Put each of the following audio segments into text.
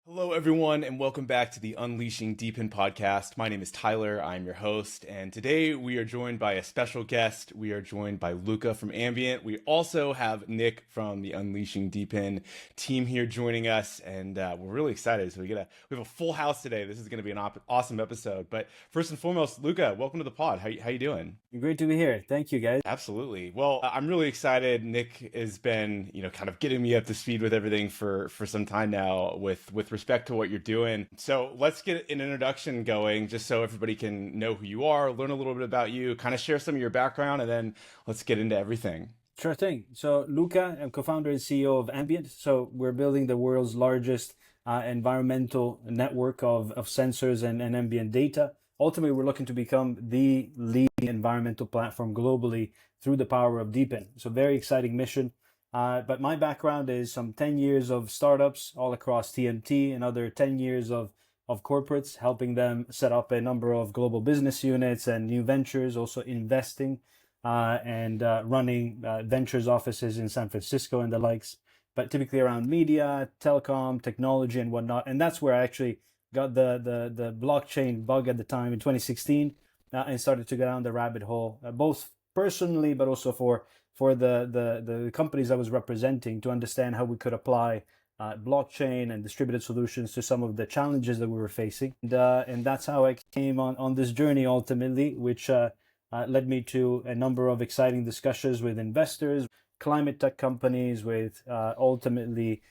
Hello, everyone, and welcome back to the Unleashing DePIN Podcast. My name is Tyler. I'm your host, and today we are joined by a special guest. We are joined by Luca from Ambient. We also have Nick from the Unleashing DePIN team here joining us, and we're really excited. So we have a full house today. This is going to be an awesome episode. But first and foremost, Luca, welcome to the pod. How you doing? Great to be here. Thank you, guys. Absolutely. Well, I'm really excited. Nick has been, kind of getting me up to speed with everything for some time now with respect to what you're doing. So let's get an introduction going just so everybody can know who you are, learn a little bit about you, kind of share some of your background, and then let's get into everything. Sure thing. So Luca, I'm co-founder and CEO of Ambient. So we're building the world's largest environmental network of sensors and ambient data. Ultimately, we're looking to become the leading environmental platform globally through the power of DePIN. So very exciting mission. But my background is some 10 years of startups all across TMT, another 10 years of corporates, helping them set up a number of global business units and new ventures, also investing and running ventures offices in San Francisco and the likes, but typically around media, telecom, technology, and whatnot. And that's where I actually got the blockchain bug at the time in 2016 and started to go down the rabbit hole, both personally, but also for the companies I was representing to understand how we could apply blockchain and distributed solutions to some of the challenges that we were facing. And that's how I came on this journey ultimately, which led me to a number of exciting discussions with investors, climate tech companies, with ultimately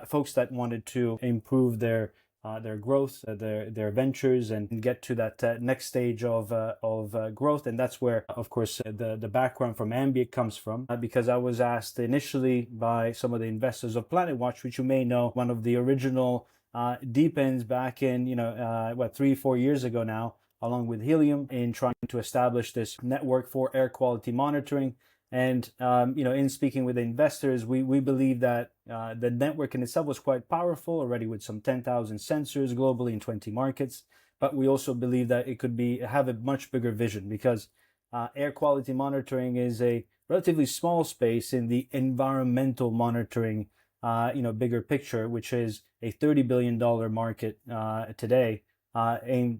folks that wanted to improve their growth, their ventures, and get to that next stage of growth. And that's where, of course, the background from Ambient comes from, because I was asked initially by some of the investors of PlanetWatch, which you may know, one of the original DePINs back in 3-4 years ago now, along with Helium, in trying to establish this network for air quality monitoring. And, in speaking with investors, we believe that the network in itself was quite powerful already, with some 10,000 sensors globally in 20 markets. But we also believe that it could have a much bigger vision, because air quality monitoring is a relatively small space in the environmental monitoring, bigger picture, which is a $30 billion market today, and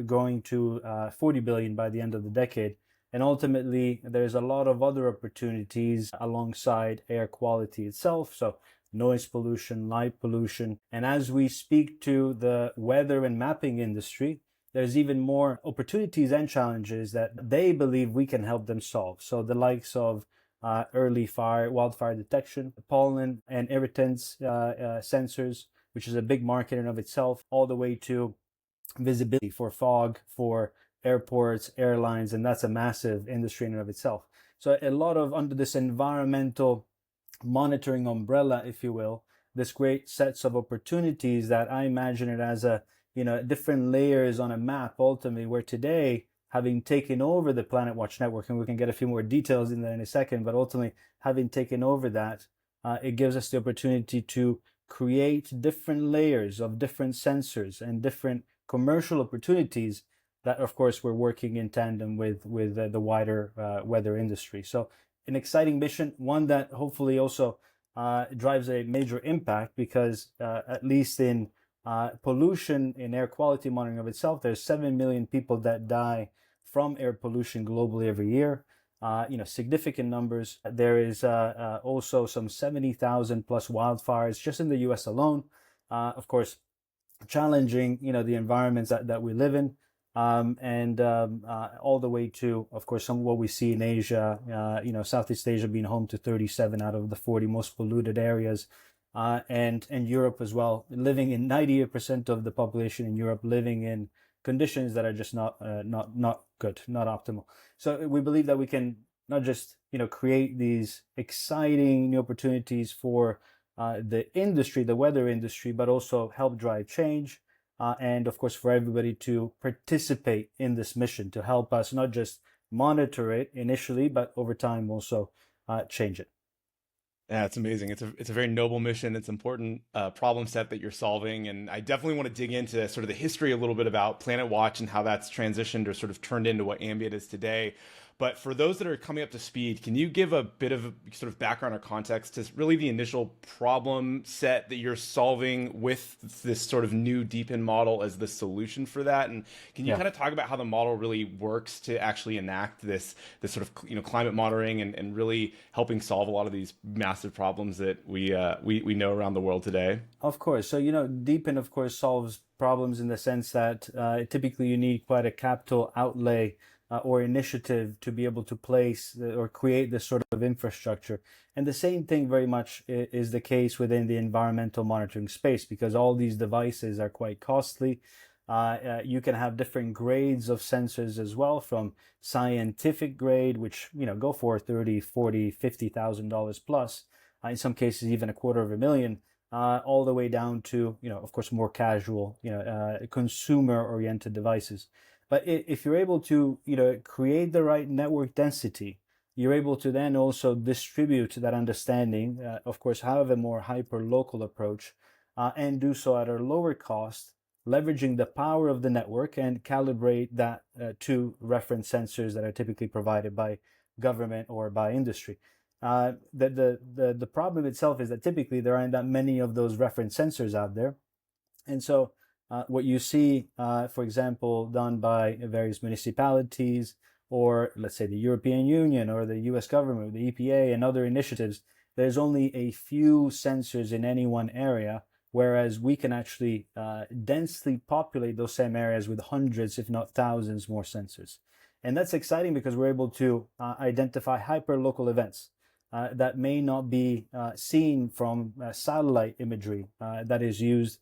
going to $40 billion by the end of the decade. And ultimately, there's a lot of other opportunities alongside air quality itself. So noise pollution, light pollution. And as we speak to the weather and mapping industry, there's even more opportunities and challenges that they believe we can help them solve. So the likes of early wildfire detection, pollen and irritants sensors, which is a big market in of itself, all the way to visibility for fog, for airports, airlines, and that's a massive industry in and of itself. So a lot of under this environmental monitoring umbrella, if you will, this great sets of opportunities that I imagine it as different layers on a map ultimately, where today, having taken over the PlanetWatch network, and we can get a few more details in there in a second, but ultimately having taken over that, it gives us the opportunity to create different layers of different sensors and different commercial opportunities that, of course, we're working in tandem with the wider weather industry. So an exciting mission, one that hopefully also drives a major impact, because at least in pollution, in air quality monitoring of itself, there's 7 million people that die from air pollution globally every year. Significant numbers. There is also some 70,000 plus wildfires just in the US alone. Of course, challenging, the environments that we live in. All the way to, of course, some of what we see in Asia, Southeast Asia being home to 37 out of the 40 most polluted areas, and Europe as well, living in 90% of the population in Europe living in conditions that are just not good, not optimal. So we believe that we can not just, create these exciting new opportunities for the industry, the weather industry, but also help drive change. And of course, for everybody to participate in this mission to help us not just monitor it initially, but over time also change it. Yeah, it's amazing. It's a very noble mission. It's an important problem set that you're solving. And I definitely want to dig into sort of the history a little bit about PlanetWatch and how that's transitioned or sort of turned into what Ambient is today. But for those that are coming up to speed, can you give a bit of sort of background or context to really the initial problem set that you're solving with this sort of new DePIN model as the solution for that? And can you Yeah. kind of talk about how the model really works to actually enact this sort of climate monitoring and really helping solve a lot of these massive problems that we know around the world today? Of course. So, DePIN, of course, solves problems in the sense that typically you need quite a capital outlay or initiative to be able to place or create this sort of infrastructure. And the same thing very much is the case within the environmental monitoring space, because all these devices are quite costly. You can have different grades of sensors as well, from scientific grade, which go for 30, 40, $50,000 plus, in some cases even $250,000, all the way down to of course more casual, consumer oriented devices. But if you're able to create the right network density, you're able to then also distribute that understanding, of course have a more hyper local approach, and do so at a lower cost, leveraging the power of the network, and calibrate that to reference sensors that are typically provided by government or by industry. The problem itself is that typically there aren't that many of those reference sensors out there. And so what you see, for example, done by various municipalities, or let's say the European Union or the US government, the EPA and other initiatives, there's only a few sensors in any one area, whereas we can actually densely populate those same areas with hundreds, if not thousands, more sensors. And that's exciting because we're able to identify hyper-local events that may not be seen from satellite imagery that is used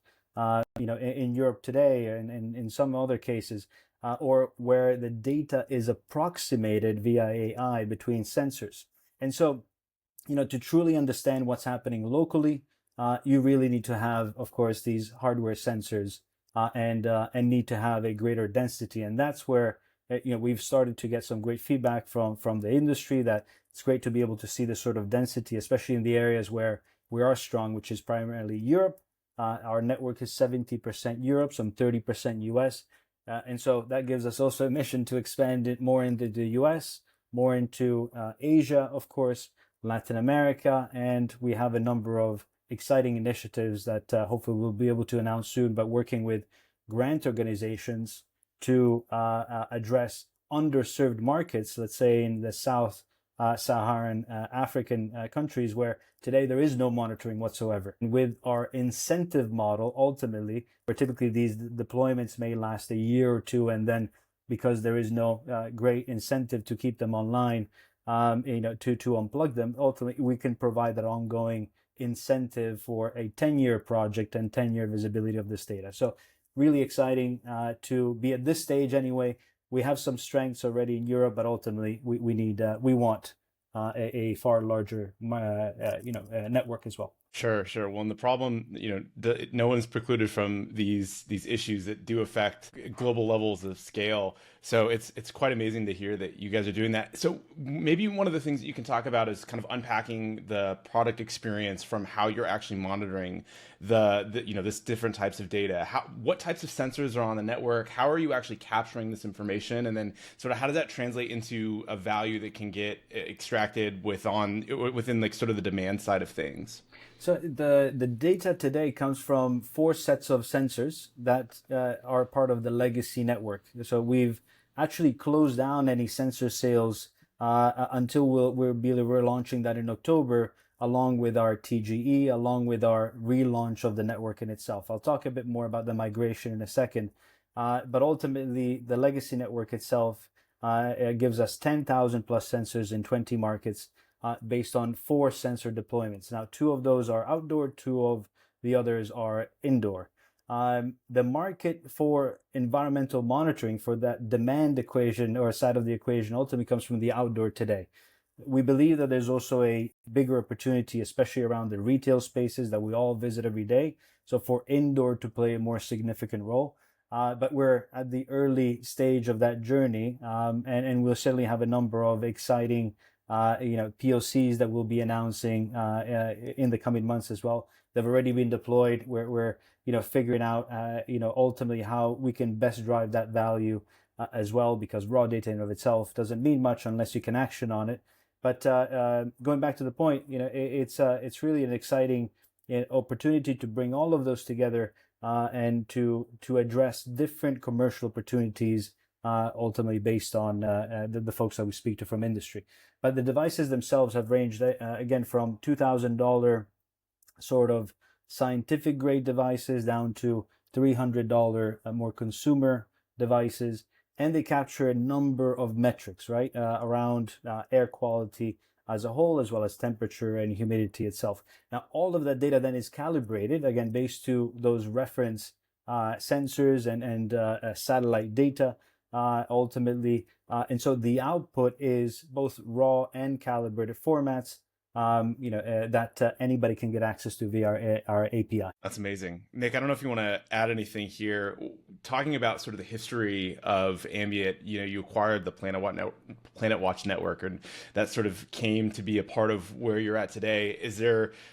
in Europe today, and in some other cases, or where the data is approximated via AI between sensors. And so, to truly understand what's happening locally, you really need to have, of course, these hardware sensors, and need to have a greater density. And that's where we've started to get some great feedback from the industry, that it's great to be able to see this sort of density, especially in the areas where we are strong, which is primarily Europe. Our network is 70% Europe, some 30% US. And so that gives us also a mission to expand it more into the US, more into Asia, of course, Latin America. And we have a number of exciting initiatives that hopefully we'll be able to announce soon, but working with grant organizations to address underserved markets, let's say in the South Saharan African countries, where today there is no monitoring whatsoever. And with our incentive model, ultimately, where typically these deployments may last a year or two, and then because there is no great incentive to keep them online, to unplug them, ultimately we can provide that ongoing incentive for a 10-year project and 10-year visibility of this data. So really exciting to be at this stage anyway. We have some strengths already in Europe, but ultimately we want a far larger network as well. Sure. Well, and the problem, no one's precluded from these issues that do affect global levels of scale. So it's quite amazing to hear that you guys are doing that. So maybe one of the things that you can talk about is kind of unpacking the product experience from how you're actually monitoring this different types of data. What types of sensors are on the network? How are you actually capturing this information? And then sort of how does that translate into a value that can get extracted within like sort of the demand side of things? So the data today comes from 4 sets of sensors that are part of the legacy network. So we've actually closed down any sensor sales until we're launching that in October, along with our TGE, along with our relaunch of the network in itself. I'll talk a bit more about the migration in a second, but ultimately the legacy network itself gives us 10,000 plus sensors in 20 markets. Based on 4 sensor deployments. Now, 2 of those are outdoor, 2 of the others are indoor. The market for environmental monitoring, for that demand equation or side of the equation, ultimately comes from the outdoor today. We believe that there's also a bigger opportunity, especially around the retail spaces that we all visit every day. So for indoor to play a more significant role. But we're at the early stage of that journey, and we'll certainly have a number of exciting POCs that we'll be announcing in the coming months as well. They've already been deployed. We're figuring out ultimately how we can best drive that value as well, because raw data in and of itself doesn't mean much unless you can action on it. But going back to the point, it's really an exciting opportunity to bring all of those together and to address different commercial opportunities, ultimately based on the folks that we speak to from industry. But the devices themselves have ranged again from $2,000 sort of scientific grade devices down to $300 more consumer devices, and they capture a number of metrics, right, around air quality as a whole, as well as temperature and humidity itself. Now, all of that data then is calibrated, again, based to those reference sensors and satellite data, ultimately. And so the output is both raw and calibrated formats, that anybody can get access to via our API. That's amazing. Nick, I don't know if you want to add anything here. Talking about sort of the history of Ambient, you acquired the PlanetWatch network, and that sort of came to be a part of where you're at today.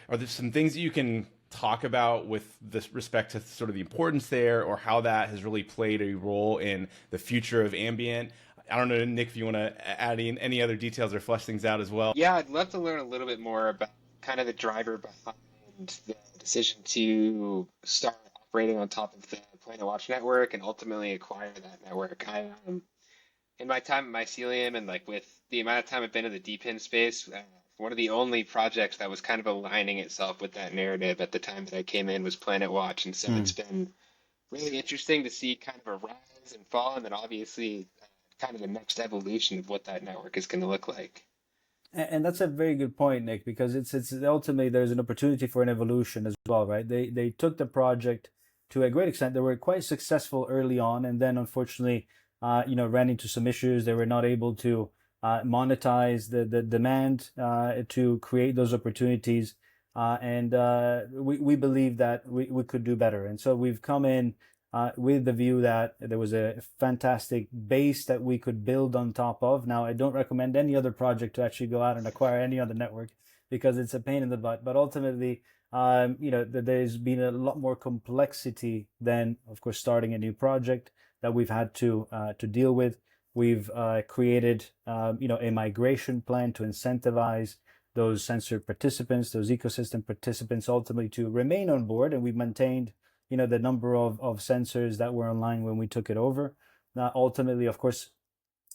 Are there some things that you can talk about with this respect to sort of the importance there, or how that has really played a role in the future of Ambient? I don't know, Nick, if you want to add in any other details or flesh things out as well. Yeah, I'd love to learn a little bit more about kind of the driver behind the decision to start operating on top of the PlanetWatch network and ultimately acquire that network. In my time at Mycelium, and like with the amount of time I've been in the DePIN space, one of the only projects that was kind of aligning itself with that narrative at the time that I came in was PlanetWatch. And so it's been really interesting to see kind of a rise and fall, and then obviously kind of the next evolution of what that network is going to look like. And that's a very good point, Nick, because it's ultimately there's an opportunity for an evolution as well, right? They took the project to a great extent. They were quite successful early on, and then unfortunately, ran into some issues. They were not able to monetize the demand to create those opportunities, and we believe that we could do better. And so we've come in with the view that there was a fantastic base that we could build on top of. Now, I don't recommend any other project to actually go out and acquire any other network, because it's a pain in the butt. But ultimately, there's been a lot more complexity than, of course, starting a new project that we've had to deal with. We've created, a migration plan to incentivize those sensor participants, those ecosystem participants, ultimately to remain on board, and we've maintained the number of sensors that were online when we took it over. Now, ultimately, of course,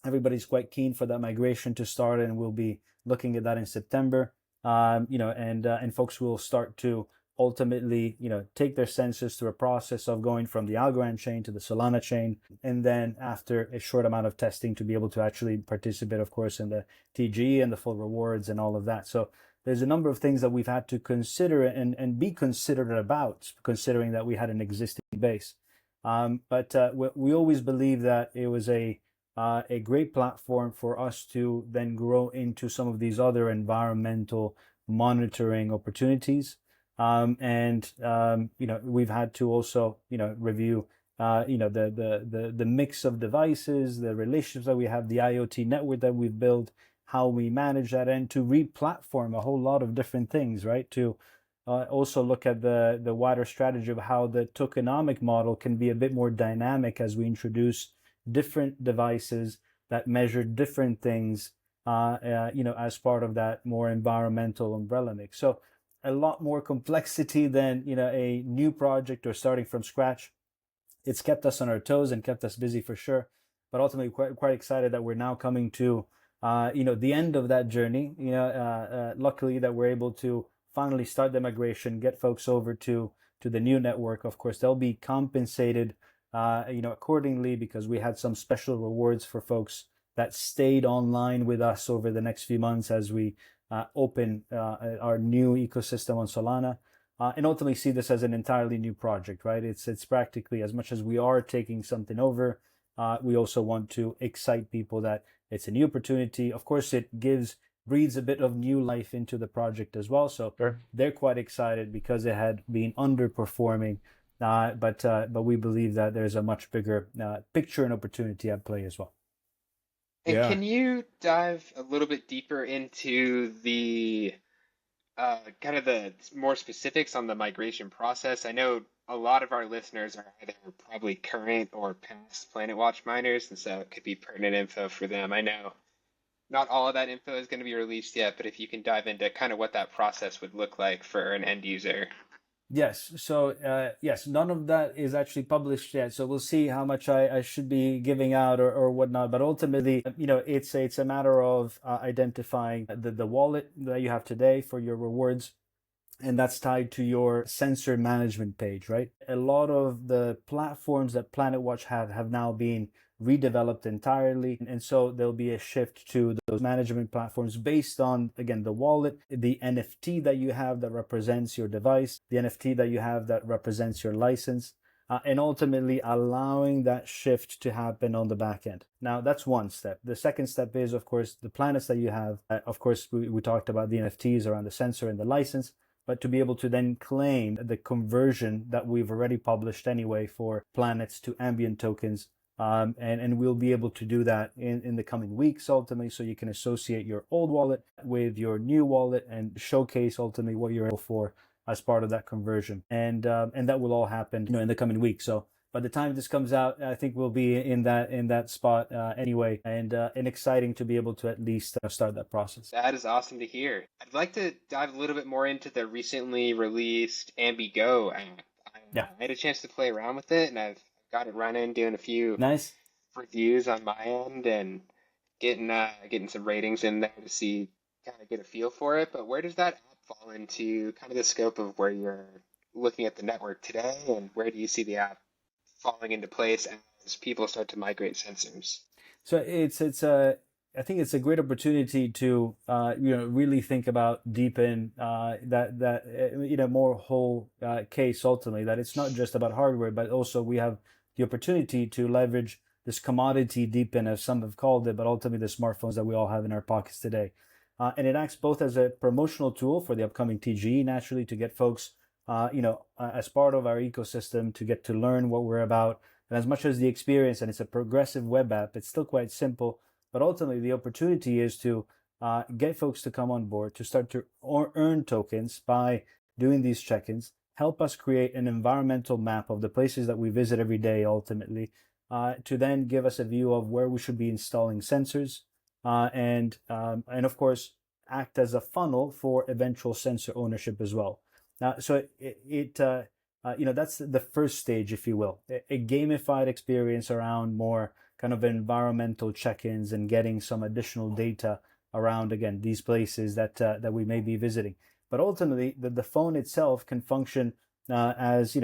everybody's quite keen for that migration to start, and we'll be looking at that in September. And folks will start to ultimately, take their sensors through a process of going from the Algorand chain to the Solana chain, and then after a short amount of testing to be able to actually participate, of course, in the TG and the full rewards and all of that. So there's a number of things that we've had to consider and be considerate about, considering that we had an existing base. But we always believed that it was a great platform for us to then grow into some of these other environmental monitoring opportunities. We've had to also, review, the mix of devices, the relationships that we have, the IoT network that we've built, how we manage that, and to re-platform a whole lot of different things, right? To also look at the wider strategy of how the tokenomic model can be a bit more dynamic as we introduce different devices that measure different things, as part of that more environmental umbrella mix. So a lot more complexity than, a new project or starting from scratch. It's kept us on our toes and kept us busy for sure, but ultimately quite excited that we're now coming to the end of that journey. Luckily that we're able to finally start the migration, get folks over to the new network. Of course, they'll be compensated, accordingly, because we had some special rewards for folks that stayed online with us over the next few months as we open our new ecosystem on Solana, and ultimately see this as an entirely new project, right? It's practically, as much as we are taking something over, we also want to excite people that it's a new opportunity. Of course, it breathes a bit of new life into the project as well. So sure, they're quite excited because it had been underperforming. But we believe that there's a much bigger picture and opportunity at play as well. And can you dive a little bit deeper into the kind of the more specifics on the migration process. I know a lot of our listeners are either probably current or past PlanetWatch miners, and so it could be pertinent info for them. I know not all of that info is going to be released yet, but if you can dive into kind of what that process would look like for an end user. Yes. So, yes, none of that is actually published yet. So we'll see how much I should be giving out or whatnot. But ultimately, it's a matter of identifying the wallet that you have today for your rewards. And that's tied to your sensor management page, right? A lot of the platforms that PlanetWatch have now been redeveloped entirely. And so there'll be a shift to those management platforms based on, again, the wallet, the NFT that you have that represents your device, the NFT that you have that represents your license, and ultimately allowing that shift to happen on the back end. Now, that's one step. The second step is, of course, the planets that you have. Of course, we talked about the NFTs around the sensor and the license, but to be able to then claim the conversion that we've already published anyway for planets to ambient tokens. And we'll be able to do that in the coming weeks, ultimately, so you can associate your old wallet with your new wallet and showcase ultimately what you're able for as part of that conversion. And that will all happen, in the coming weeks. So by the time this comes out, I think we'll be in that spot anyway, and exciting to be able to at least start that process. That is awesome to hear. I'd like to dive a little bit more into the recently released AmbiGo app. Yeah. I had a chance to play around with it, and I've got it running, doing a few Nice reviews on my end, and getting some ratings in there to see, kind of get a feel for it. But where does that app fall into kind of the scope of where you're looking at the network today, and where do you see the app falling into place as people start to migrate sensors? So I think it's a great opportunity to really think about DePIN that more whole case ultimately, that it's not just about hardware, but also we have the opportunity to leverage this commodity DePIN, as some have called it, but ultimately the smartphones that we all have in our pockets today. And it acts both as a promotional tool for the upcoming TGE, naturally, to get folks as part of our ecosystem, to get to learn what we're about. And as much as the experience, and it's a progressive web app, it's still quite simple. But ultimately, the opportunity is to get folks to come on board, to start to earn tokens by doing these check-ins, help us create an environmental map of the places that we visit every day, ultimately, to then give us a view of where we should be installing sensors, and of course, act as a funnel for eventual sensor ownership as well. So that's the first stage, if you will, a gamified experience around more kind of environmental check-ins and getting some additional data around, again, these places that we may be visiting. But ultimately, the phone itself can function as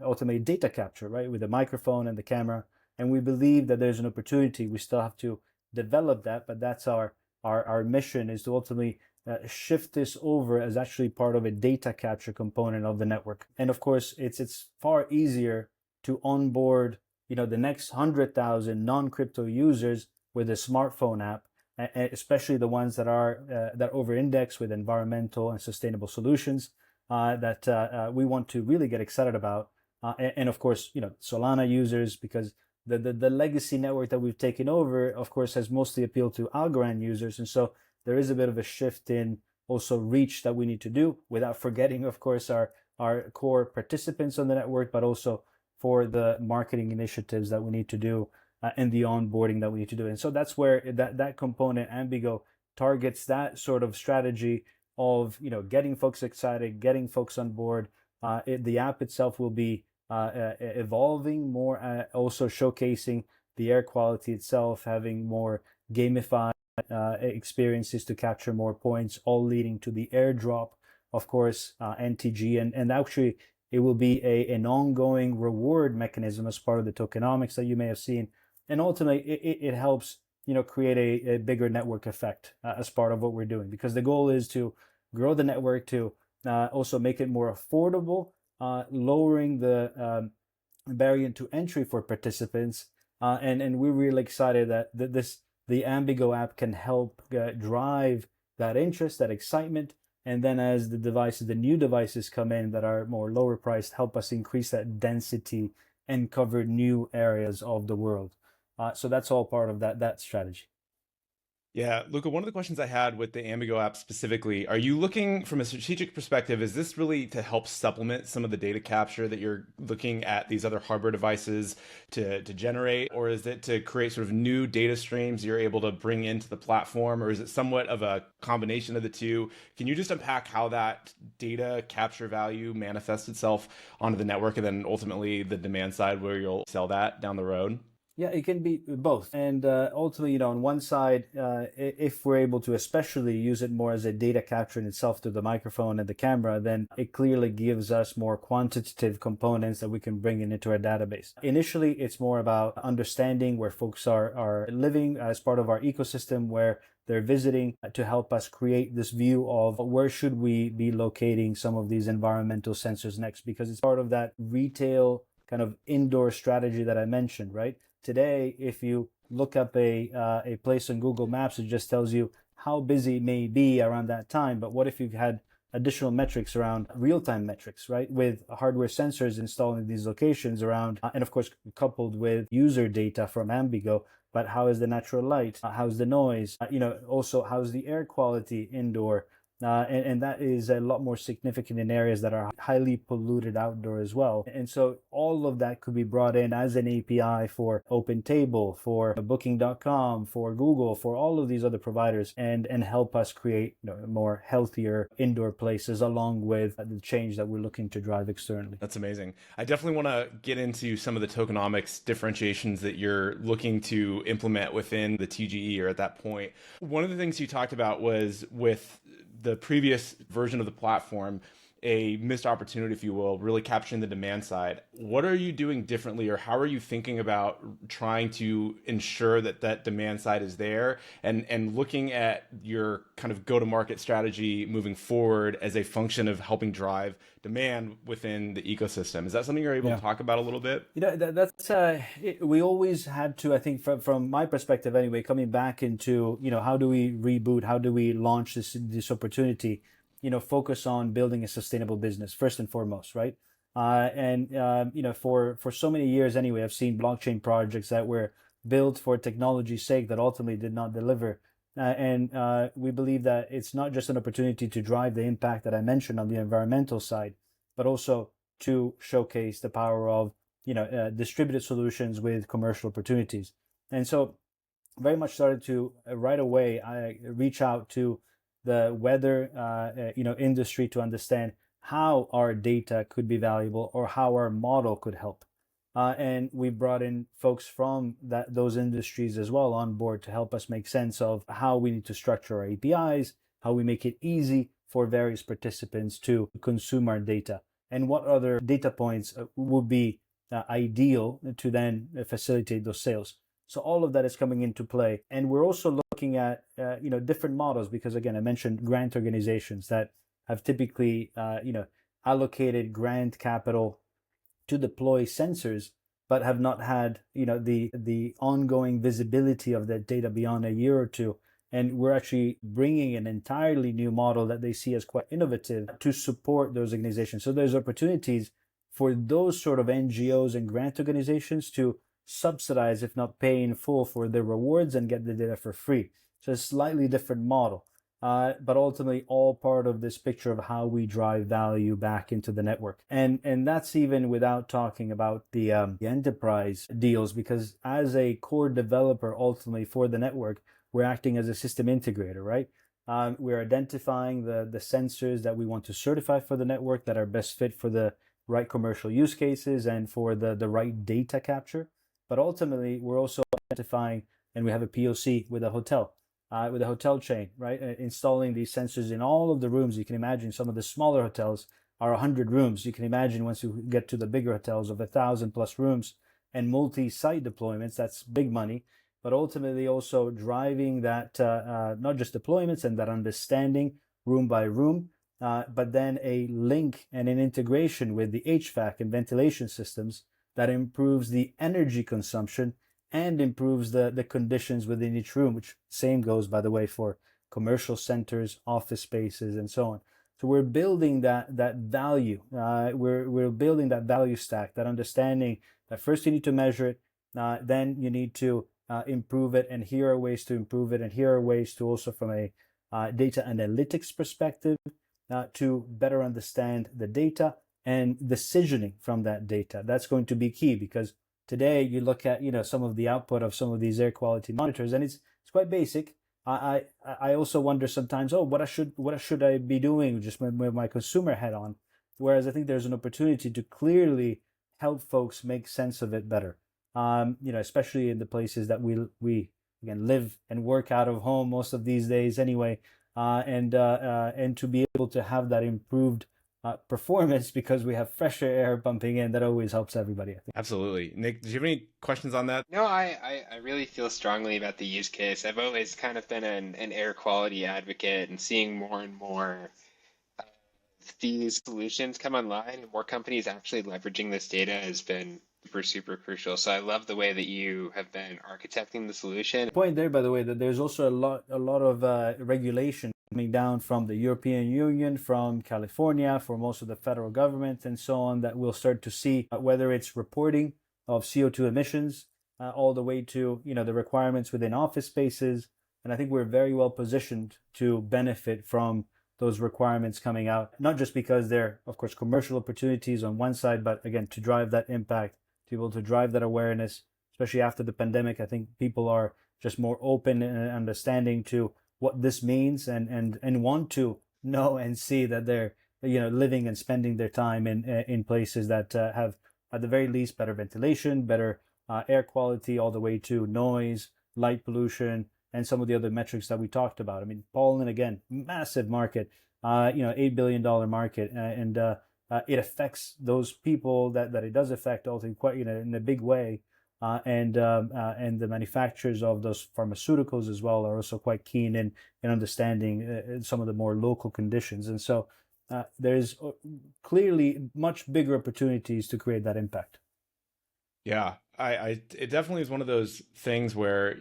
ultimately data capture, right, with the microphone and the camera. And we believe that there's an opportunity. We still have to develop that, but that's our mission, is to ultimately shift this over as actually part of a data capture component of the network. And of course, it's far easier to onboard the next 100,000 non-crypto users with a smartphone app, especially the ones that are that over-index with environmental and sustainable solutions that we want to really get excited about. And of course, Solana users, because the legacy network that we've taken over, of course, has mostly appealed to Algorand users. And so there is a bit of a shift in also reach that we need to do, without forgetting, of course, our core participants on the network, but also for the marketing initiatives that we need to do and the onboarding that we need to do. And so that's where that component, AmbiGo, targets that sort of strategy of getting folks excited, getting folks on board. The app itself will be evolving more, also showcasing the air quality itself, having more gamified experiences to capture more points, all leading to the airdrop, of course, NTG, and actually it will be an ongoing reward mechanism as part of the tokenomics that you may have seen. And ultimately, it helps create a bigger network effect as part of what we're doing, because the goal is to grow the network, to also make it more affordable, lowering the barrier to entry for participants, and we're really excited that the AmbiGo app can help drive that interest, that excitement, and then as the new devices come in that are more lower priced, help us increase that density and cover new areas of the world. So that's all part of that strategy. Yeah, Luca, one of the questions I had with the AmbiGo app specifically, are you looking from a strategic perspective, is this really to help supplement some of the data capture that you're looking at these other hardware devices to generate, or is it to create sort of new data streams you're able to bring into the platform, or is it somewhat of a combination of the two? Can you just unpack how that data capture value manifests itself onto the network and then ultimately the demand side where you'll sell that down the road? Yeah, it can be both. And ultimately, on one side, if we're able to especially use it more as a data capture in itself through the microphone and the camera, then it clearly gives us more quantitative components that we can bring into our database. Initially, it's more about understanding where folks are living as part of our ecosystem, where they're visiting, to help us create this view of where should we be locating some of these environmental sensors next, because it's part of that retail kind of indoor strategy that I mentioned, right? Today, if you look up a place on Google Maps, it just tells you how busy it may be around that time. But what if you've had additional metrics around real-time metrics, right? With hardware sensors installed in these locations around, and of course, coupled with user data from AmbiGo, but how is the natural light? How's the noise? Also, how's the air quality indoor? And that is a lot more significant in areas that are highly polluted outdoor as well. And so all of that could be brought in as an API for OpenTable, for Booking.com, for Google, for all of these other providers, and help us create more healthier indoor places along with the change that we're looking to drive externally. That's amazing. I definitely want to get into some of the tokenomics differentiations that you're looking to implement within the TGE or at that point. One of the things you talked about was with the previous version of the platform, a missed opportunity, if you will, really capturing the demand side. What are you doing differently, or how are you thinking about trying to ensure that that demand side is there, and looking at your kind of go-to-market strategy moving forward as a function of helping drive demand within the ecosystem? Is that something you're able to talk about a little bit? We always had to, I think, from my perspective anyway, coming back into, how do we reboot, how do we launch this opportunity, focus on building a sustainable business first and foremost, right? For so many years anyway, I've seen blockchain projects that were built for technology's sake that ultimately did not deliver. We believe that it's not just an opportunity to drive the impact that I mentioned on the environmental side, but also to showcase the power of distributed solutions with commercial opportunities. And so very much started to right away I reach out to the weather industry to understand how our data could be valuable or how our model could help. And we brought in folks from those industries as well on board to help us make sense of how we need to structure our APIs, how we make it easy for various participants to consume our data, and what other data points would be ideal to then facilitate those sales. So all of that is coming into play. And we're also looking at different models, because again, I mentioned grant organizations that have typically allocated grant capital to deploy sensors, but have not had the ongoing visibility of that data beyond a year or two. And we're actually bringing an entirely new model that they see as quite innovative to support those organizations. So there's opportunities for those sort of NGOs and grant organizations to subsidize, if not pay in full, for their rewards and get the data for free. So it's a slightly different model, but ultimately all part of this picture of how we drive value back into the network. And that's even without talking about the enterprise deals, because as a core developer, ultimately for the network, we're acting as a system integrator, right? We're identifying the sensors that we want to certify for the network that are best fit for the right commercial use cases and for the right data capture. But ultimately, we're also identifying, and we have a POC with a hotel chain, right? Installing these sensors in all of the rooms. You can imagine some of the smaller hotels are 100 rooms. You can imagine once you get to the bigger hotels of 1,000+ rooms and multi-site deployments, that's big money. But ultimately also driving that, not just deployments and that understanding room by room, but then a link and an integration with the HVAC and ventilation systems that improves the energy consumption and improves the conditions within each room, which same goes, by the way, for commercial centers, office spaces, and so on. So we're building that value. We're building that value stack, that understanding that first you need to measure it, then you need to improve it, and here are ways to improve it, and here are ways to also from a data analytics perspective to better understand the data and decisioning from that data. That's going to be key, because today you look at some of the output of some of these air quality monitors, and it's quite basic. I also wonder sometimes, what should I be doing just with my consumer hat on? Whereas I think there's an opportunity to clearly help folks make sense of it better. Especially in the places that we again live and work out of home most of these days anyway, and to be able to have that improved performance because we have fresher air pumping in, that always helps everybody, I think. Absolutely. Nick, do you have any questions on that? No, I really feel strongly about the use case. I've always kind of been an air quality advocate, and seeing more and more these solutions come online and more companies actually leveraging this data has been super crucial. So I love the way that you have been architecting the solution. Point there, by the way, that there's also a lot of regulation coming down from the European Union, from California, for most of the federal government, and so on, that we'll start to see whether it's reporting of CO2 emissions, all the way to the requirements within office spaces. And I think we're very well positioned to benefit from those requirements coming out, not just because they're, of course, commercial opportunities on one side, but again, to drive that impact, to be able to drive that awareness, especially after the pandemic. I think people are just more open and understanding to what this means, and want to know and see that they're living and spending their time in places that have at the very least better ventilation, better air quality, all the way to noise, light pollution, and some of the other metrics that we talked about. I mean, Poland, again, massive market, $8 billion market, and it affects those people that it does affect, also quite in a big way. And the manufacturers of those pharmaceuticals as well are also quite keen in understanding some of the more local conditions. And so there's clearly much bigger opportunities to create that impact. Yeah, it definitely is one of those things where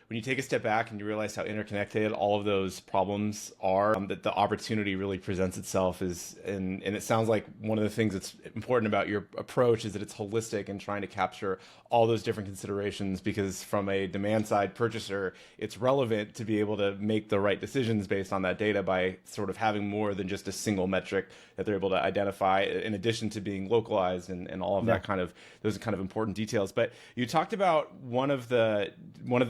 when you take a step back and you realize how interconnected all of those problems are, that the opportunity really presents itself and it sounds like one of the things that's important about your approach is that it's holistic and trying to capture all those different considerations, because from a demand side purchaser, it's relevant to be able to make the right decisions based on that data by sort of having more than just a single metric that they're able to identify, in addition to being localized and all of that those kind of important details. But you talked about one of the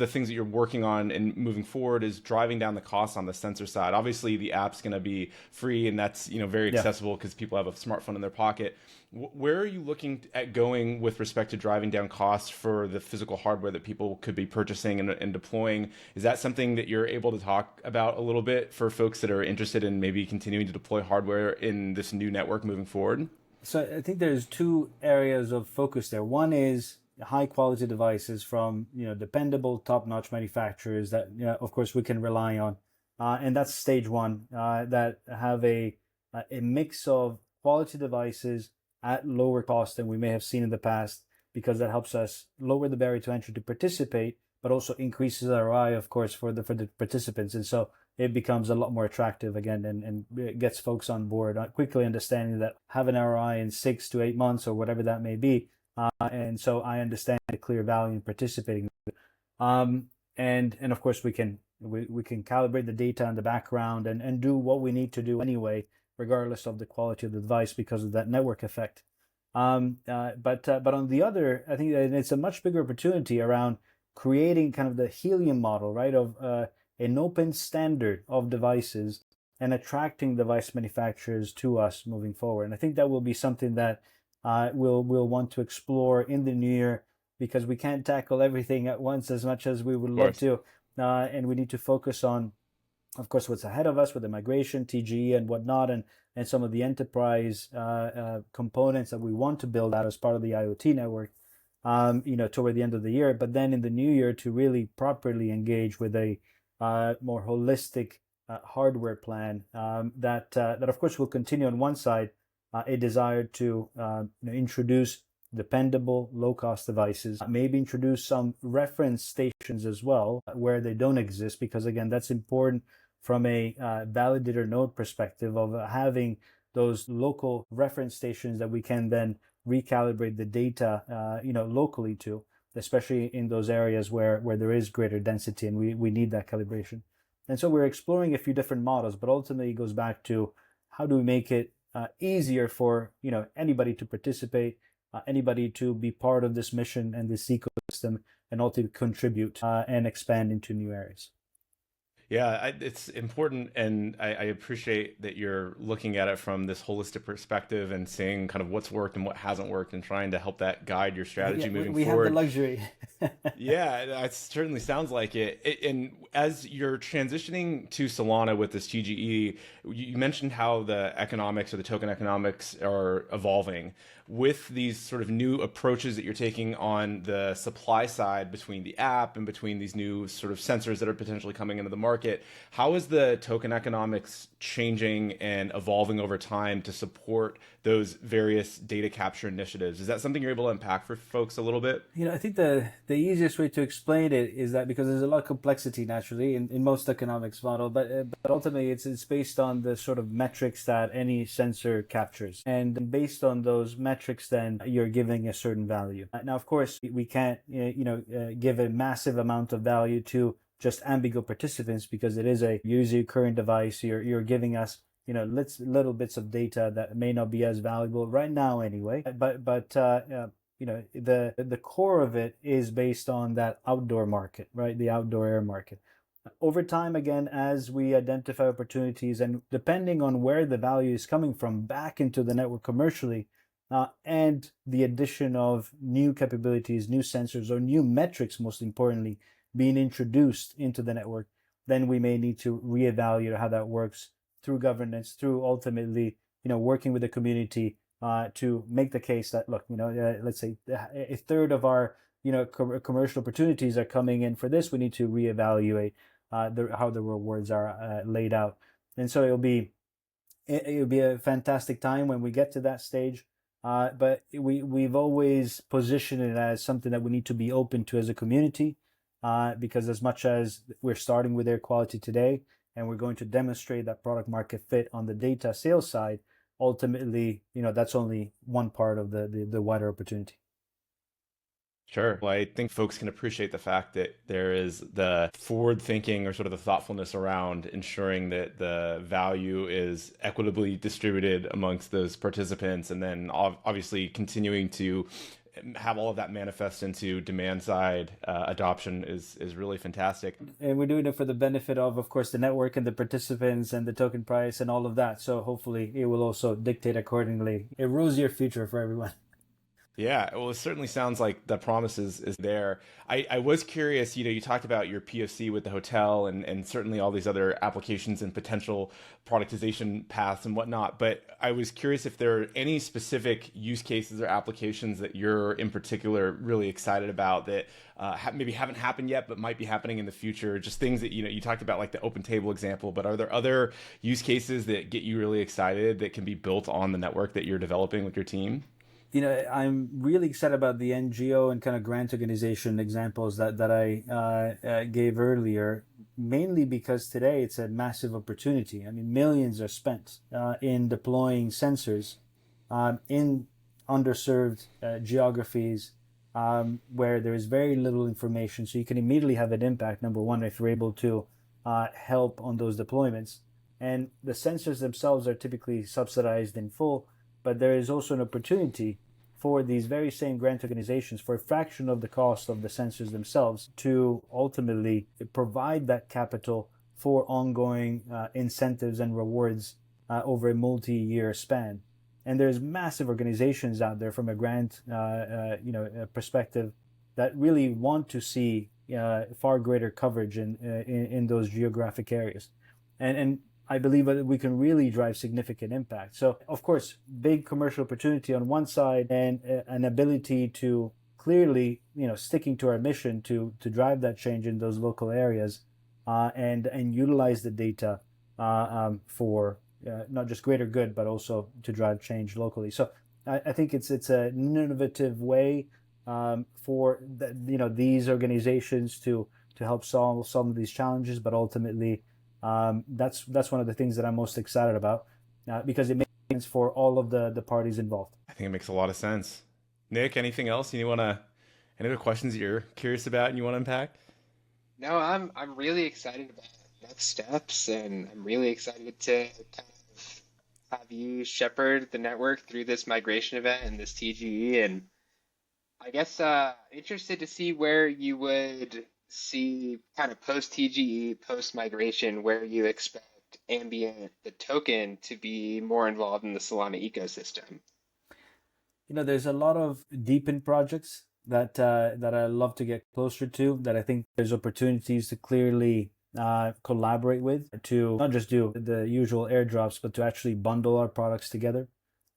things that you're working on and moving forward is driving down the costs on the sensor side. Obviously, the app's going to be free, and that's very accessible because people have a smartphone in their pocket. Where are you looking at going with respect to driving down costs for the physical hardware that people could be purchasing and deploying? Is that something that you're able to talk about a little bit for folks that are interested in maybe continuing to deploy hardware in this new network moving forward? So I think there's two areas of focus there. One is high quality devices from dependable, top-notch manufacturers that of course we can rely on, and that's stage one, that have a mix of quality devices at lower cost than we may have seen in the past, because that helps us lower the barrier to entry to participate, but also increases ROI, of course, for the participants. And so it becomes a lot more attractive again, and it gets folks on board, quickly understanding that have an ROI in 6 to 8 months or whatever that may be. And so I understand the clear value in participating. And of course we can calibrate the data in the background and do what we need to do anyway, regardless of the quality of the device, because of that network effect. But on the other, I think that it's a much bigger opportunity around creating kind of the helium model, right, of an open standard of devices and attracting device manufacturers to us moving forward. And I think that will be something that we'll want to explore in the new year, because we can't tackle everything at once as much as we would love to. And we need to focus on, of course, what's ahead of us with the migration, TGE and whatnot, and some of the enterprise components that we want to build out as part of the IoT network, toward the end of the year. But then in the new year, to really properly engage with a more holistic hardware plan that of course will continue on one side, a desire to introduce dependable, low-cost devices, maybe introduce some reference stations as well where they don't exist, because again, that's important from a validator node perspective of having those local reference stations that we can then recalibrate the data locally to. especially in those areas where there is greater density and we need that calibration. And so we're exploring a few different models, but ultimately it goes back to how do we make it easier for anybody to participate, anybody to be part of this mission and this ecosystem, and ultimately contribute and expand into new areas. Yeah, it's important, and I appreciate that you're looking at it from this holistic perspective and seeing kind of what's worked and what hasn't worked and trying to help that guide your strategy moving we forward. We have the luxury. Yeah, it certainly sounds like it. And as you're transitioning to Solana with this TGE, you mentioned how the economics or the token economics are evolving. With these sort of new approaches that you're taking on the supply side between the app and between these new sort of sensors that are potentially coming into the market, how is the token economics changing and evolving over time to support those various data capture initiatives? Is that something you're able to unpack for folks a little bit? I think the easiest way to explain it is that because there's a lot of complexity naturally in most economics model, but ultimately it's based on the sort of metrics that any sensor captures, and based on those metrics, then you're giving a certain value. Now, of course, we can't give a massive amount of value to just AmbiGo participants because it is a user current device. You're giving us little bits of data that may not be as valuable right now anyway, but the core of it is based on that outdoor market, right? The outdoor air market. Over time, again, as we identify opportunities and depending on where the value is coming from back into the network commercially, and the addition of new capabilities, new sensors, or new metrics, most importantly, being introduced into the network, then we may need to reevaluate how that works through governance, through ultimately, working with the community to make the case that, look, let's say a third of our, commercial opportunities are coming in for this. We need to reevaluate how the rewards are laid out. And so it'll be a fantastic time when we get to that stage. But we've always positioned it as something that we need to be open to as a community, because as much as we're starting with air quality today and we're going to demonstrate that product market fit on the data sales side, ultimately, that's only one part of the wider opportunity. Sure. Well, I think folks can appreciate the fact that there is the forward thinking or sort of the thoughtfulness around ensuring that the value is equitably distributed amongst those participants, and then obviously continuing to have all of that manifest into demand side adoption is really fantastic. And we're doing it for the benefit of course, the network and the participants and the token price and all of that. So hopefully it will also dictate accordingly a rosier future for everyone. Yeah, well, it certainly sounds like the promise is there. I was curious, you talked about your POC with the hotel and certainly all these other applications and potential productization paths and whatnot, but I was curious if there are any specific use cases or applications that you're in particular really excited about that maybe haven't happened yet, but might be happening in the future. Just things that, you talked about like the open table example, but are there other use cases that get you really excited that can be built on the network that you're developing with your team? I'm really excited about the NGO and kind of grant organization examples that I gave earlier, mainly because today it's a massive opportunity. I mean, millions are spent in deploying sensors in underserved geographies where there is very little information. So you can immediately have an impact, number one, if you're able to help on those deployments. And the sensors themselves are typically subsidized in full, but there is also an opportunity for these very same grant organizations for a fraction of the cost of the sensors themselves to ultimately provide that capital for ongoing incentives and rewards over a multi-year span. And there's massive organizations out there from a grant perspective that really want to see far greater coverage in those geographic areas. And I believe that we can really drive significant impact. So, of course, big commercial opportunity on one side and an ability to clearly, sticking to our mission to drive that change in those local areas and utilize the data for not just greater good, but also to drive change locally. So I think it's an innovative way for these organizations to help solve some of these challenges, but ultimately that's one of the things that I'm most excited about because it makes sense for all of the parties involved. I think it makes a lot of sense. Nick, anything else you want to Any other questions you're curious about and you want to unpack? No, I'm really excited about next steps, and I'm really excited to kind of have you shepherd the network through this migration event and this TGE, and I guess interested to see where you would see kind of post TGE, post migration, where you expect Ambient, the token, to be more involved in the Solana ecosystem. There's a lot of DePIN projects that I love to get closer to, that I think there's opportunities to clearly collaborate with, to not just do the usual airdrops, but to actually bundle our products together,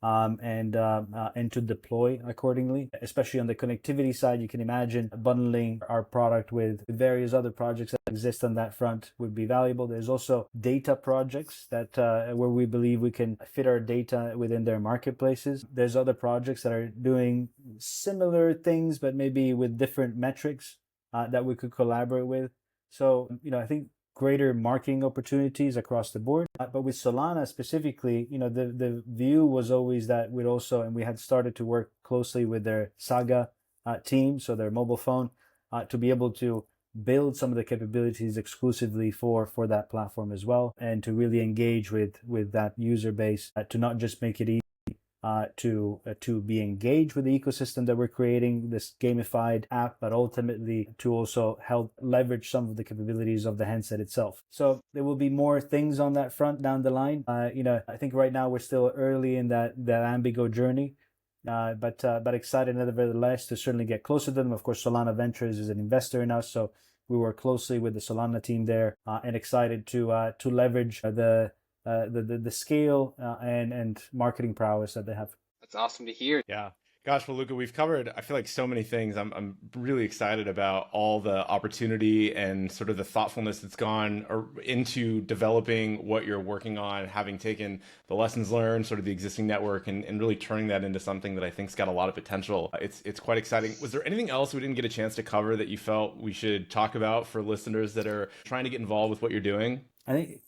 and to deploy accordingly. Especially on the connectivity side, you can imagine bundling our product with various other projects that exist on that front would be valuable. There's also data projects that where we believe we can fit our data within their marketplaces. There's other projects that are doing similar things, but maybe with different metrics that we could collaborate with. So, I think greater marketing opportunities across the board. But with Solana specifically, the view was always that we'd also, and we had started to work closely with their Saga team, so their mobile phone, to be able to build some of the capabilities exclusively for that platform as well, and to really engage with that user base, to not just make it easy to be engaged with the ecosystem that we're creating, this gamified app, but ultimately to also help leverage some of the capabilities of the handset itself. So there will be more things on that front down the line. I think right now we're still early in that AmbiGo journey, but excited nevertheless to certainly get closer to them. Of course, Solana Ventures is an investor in us, so we work closely with the Solana team there, and excited to leverage the scale and marketing prowess that they have. That's awesome to hear. Yeah. Gosh, well, Luca, we've covered, I feel like, so many things. I'm really excited about all the opportunity and sort of the thoughtfulness that's gone into developing what you're working on, having taken the lessons learned, sort of the existing network, and really turning that into something that I think's got a lot of potential. It's quite exciting. Was there anything else we didn't get a chance to cover that you felt we should talk about for listeners that are trying to get involved with what you're doing? I think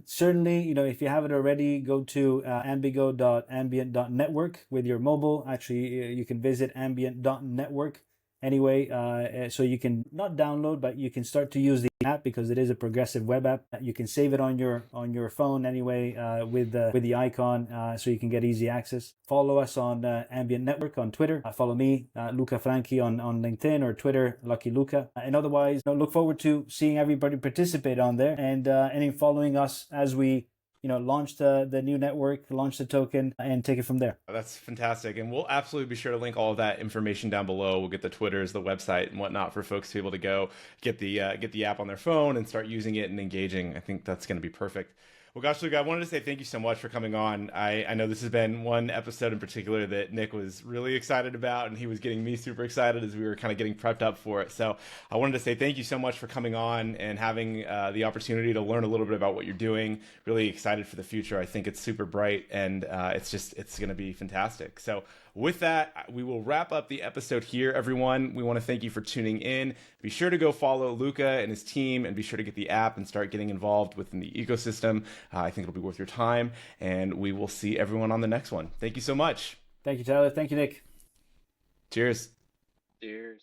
certainly, if you haven't already, go to ambigo.ambient.network with your mobile. Actually, you can visit ambient.network anyway, so you can not download, but you can start to use the app, because it is a progressive web app. You can save it on your phone anyway, with the icon, so you can get easy access. Follow us on Ambient Network on Twitter. Follow me, Luca Franchi, on LinkedIn or Twitter, Lucky Luca. And otherwise, look forward to seeing everybody participate on there, and in following us as we launch the new network, launch the token, and take it from there. That's fantastic. And we'll absolutely be sure to link all of that information down below. We'll get the Twitters, the website, and whatnot for folks to be able to go get the app on their phone and start using it and engaging. I think that's going to be perfect. Well, gosh, Luca, I wanted to say thank you so much for coming on. I know this has been one episode in particular that Nick was really excited about, and he was getting me super excited as we were kind of getting prepped up for it. So I wanted to say thank you so much for coming on and having the opportunity to learn a little bit about what you're doing. Really excited for the future. I think it's super bright, and it's going to be fantastic. So with that, we will wrap up the episode here, everyone. We want to thank you for tuning in. Be sure to go follow Luca and his team, and be sure to get the app and start getting involved within the ecosystem. I think it'll be worth your time, and we will see everyone on the next one. Thank you so much. Thank you, Tyler. Thank you, Nick. Cheers. Cheers.